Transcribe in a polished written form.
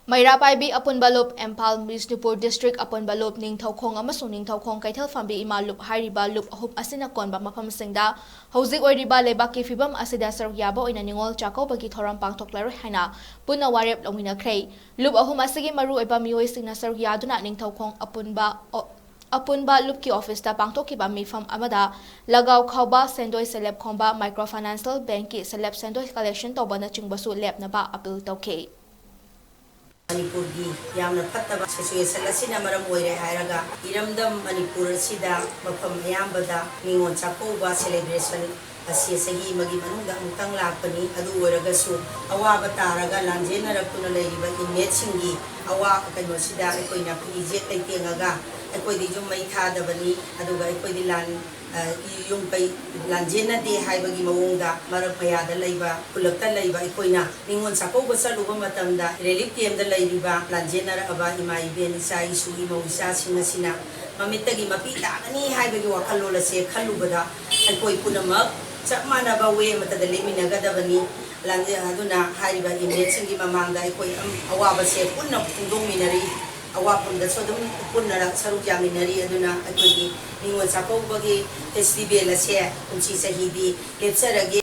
ꯃꯩꯔꯥꯄꯥꯏꯕꯤ ꯑꯄꯨꯟꯕꯂꯨꯞ Imphal Bishnupur district ꯑꯄꯨꯟꯕꯂꯨꯞ Ningthoukhong ꯑꯃꯁꯨꯡ ꯅꯤꯡꯊꯧꯈꯣꯡ ꯀꯩꯊꯦꯜꯐꯝꯕꯤ ꯏꯃꯥꯂꯨꯞ ꯍꯥꯏꯔꯤꯕ ꯂꯨꯞ ꯑꯍꯨꯝ ꯑꯁꯤꯅ ꯀꯣꯟꯕ ꯃꯐꯝꯁꯤꯡꯗ ꯍꯧꯖꯤꯛ ꯑꯣꯏꯔꯤꯕ ꯂꯩꯕꯥꯛꯀꯤ ꯐꯤꯕꯝ ꯑꯁꯤꯗ ꯁꯔꯨꯛ ꯌꯥꯕ ꯑꯣꯏꯅ ꯅꯤꯉꯣꯜ ꯆꯥꯛꯀꯧꯕꯒꯤ ꯊꯧꯔꯝ ꯄꯥꯡꯊꯣꯛꯂꯔꯣꯏ ꯍꯥꯏꯅ ꯄꯨꯟꯅ ꯋꯥꯔꯦꯞ ꯂꯧꯃꯤꯟꯅꯈ꯭ꯔꯦ꯫ ꯂꯨꯞ ꯑꯍꯨꯝ ꯑꯁꯤꯒꯤ ꯃꯔꯨꯑꯣꯏꯕ ꯃꯤꯑꯣꯏꯁꯤꯡꯅ ꯁꯔꯨꯛ ꯌꯥꯗꯨꯅ ꯅꯤꯡꯊꯧꯈꯣꯡ ꯑꯄꯨꯟꯕ ꯂꯨꯞꯀꯤ ꯑꯣꯐꯤꯁꯇ ꯄꯥꯡꯊꯣꯛꯈꯤꯕ ꯃꯤꯐꯝ ꯑꯃꯗ ꯂꯒꯥꯎ ꯈꯥꯎꯕ, ꯁꯦꯟꯗꯣꯏ ꯁꯦꯂꯦꯞ ꯈꯣꯝꯕ, ꯃꯥꯏꯀ꯭ꯔꯣ ꯐꯥꯏꯅꯥꯟꯁꯤꯌꯦꯜ ꯕꯦꯡꯀꯤ ꯁꯦꯂꯦꯞ ꯁꯦꯟꯗꯣꯏ ꯀꯂꯦꯛꯁꯟ ꯇꯧꯕꯅꯆꯤꯡꯕꯁꯨ ꯂꯦꯞꯅꯕ ꯑꯄꯤꯜ ꯇꯧꯈꯤ꯫ ꯃꯅꯤꯄꯨꯔꯒꯤ ꯌꯥꯝꯅ ꯐꯠꯇꯕ ꯁꯤꯆꯨꯋꯦꯁꯟ ꯑꯁꯤꯅ ꯃꯔꯝ ꯑꯣꯏꯔꯦ ꯍꯥꯏꯔꯒ ꯏꯔꯝꯗꯝ ꯃꯅꯤꯄꯨꯔ ꯑꯁꯤꯗ ꯃꯐꯝ ꯑꯌꯥꯝꯕꯗ ꯅꯤꯉꯣꯜ ꯆꯥꯛꯀꯧꯕ ꯁꯦꯂꯦꯕ꯭ꯔꯦꯁꯟ ꯑꯁꯤ ꯆꯍꯤ ꯑꯃꯒꯤ ꯃꯅꯨꯡꯗ ꯑꯃꯨꯛꯇꯪ ꯂꯥꯛꯄꯅꯤ꯫ ꯑꯗꯨ ꯑꯣꯏꯔꯒꯁꯨ ꯑꯋꯥꯕ ꯇꯥꯔꯒ ꯂꯥꯟꯖꯦꯟꯅꯔꯛꯇꯨꯅ ꯂꯩꯔꯤꯕ ꯏꯟꯃꯦꯠꯁꯤꯡꯒꯤ ꯀꯩꯅꯣꯁꯤꯗ ꯑꯩꯈꯣꯏꯅ ꯐꯤꯖꯦꯠ ꯂꯩꯇꯦꯡꯉꯒ ꯑꯩꯈꯣꯏꯗꯤ ꯌꯨꯝ ꯃꯩ ꯊꯥꯗꯕꯅꯤ, ꯑꯗꯨꯒ ꯑꯩꯈꯣꯏꯗꯤ ꯌꯨꯝ ꯀꯩ ꯂꯥꯟꯖꯦꯟꯅꯗꯦ ꯍꯥꯏꯕꯒꯤ ꯃꯑꯣꯡꯗ ꯃꯔꯛ ꯃꯌꯥꯗ ꯂꯩꯕ ꯈꯨꯜꯂꯛꯇ ꯂꯩꯕ ꯑꯩꯈꯣꯏꯅ ꯅꯤꯉꯣꯜ ꯆꯥꯛꯀꯧꯕ ꯆꯠꯂꯨꯕ ꯃꯇꯝꯗ ꯔꯤꯂꯤꯐ ꯀꯦꯝꯞꯗ ꯂꯩꯔꯤꯕ ꯂꯥꯟꯖꯦꯟꯅꯔꯛꯑꯕ ꯏꯃꯥ ꯏꯕꯦꯟ ꯏꯆꯥ ꯏꯁꯨ ꯏꯃꯧ ꯏꯆꯥꯁꯤꯡ ꯑꯁꯤꯅ ꯃꯃꯤꯠꯇꯒꯤ ꯃꯄꯤ ꯇꯥꯒꯅꯤ ꯍꯥꯏꯕꯒꯤ ꯋꯥꯈꯜꯂꯣꯟ ꯑꯁꯦ ꯈꯜꯂꯨꯕꯗ ꯑꯩꯈꯣꯏ ꯄꯨꯝꯅꯃꯛ ꯆꯞ ꯃꯥꯟꯅꯕ ꯋꯦ ꯑꯃꯠꯇꯗ ꯂꯦꯞꯃꯤꯟꯅꯒꯗꯕꯅꯤ꯫ ꯑꯗꯨꯅ ꯍꯥꯏꯔꯤꯕ ꯏꯟꯃꯦꯠꯁꯤꯡꯒꯤ ꯃꯃꯥꯡꯗ ꯑꯩꯈꯣꯏ ꯑꯋꯥꯕꯁꯦ ꯄꯨꯟꯅ ꯐꯣꯡꯗꯣꯛꯃꯤꯟꯅꯔꯤ, ꯑꯋꯥꯐꯝꯗꯁꯨ ꯑꯗꯨꯝ ꯄꯨꯟꯅ ꯁꯔꯨꯛ ꯌꯥꯃꯤꯟꯅꯔꯤ꯫ ꯑꯗꯨꯅ ꯑꯩꯈꯣꯏꯒꯤ ꯅꯤꯉꯣꯜ ꯆꯥꯛꯀꯧꯕꯒꯤ ꯐꯦꯁꯇꯤꯚꯦꯜ ꯑꯁꯦ ꯀꯨꯝꯁꯤ ꯆꯍꯤꯗꯤ ꯂꯦꯞꯆꯔꯒꯦ꯫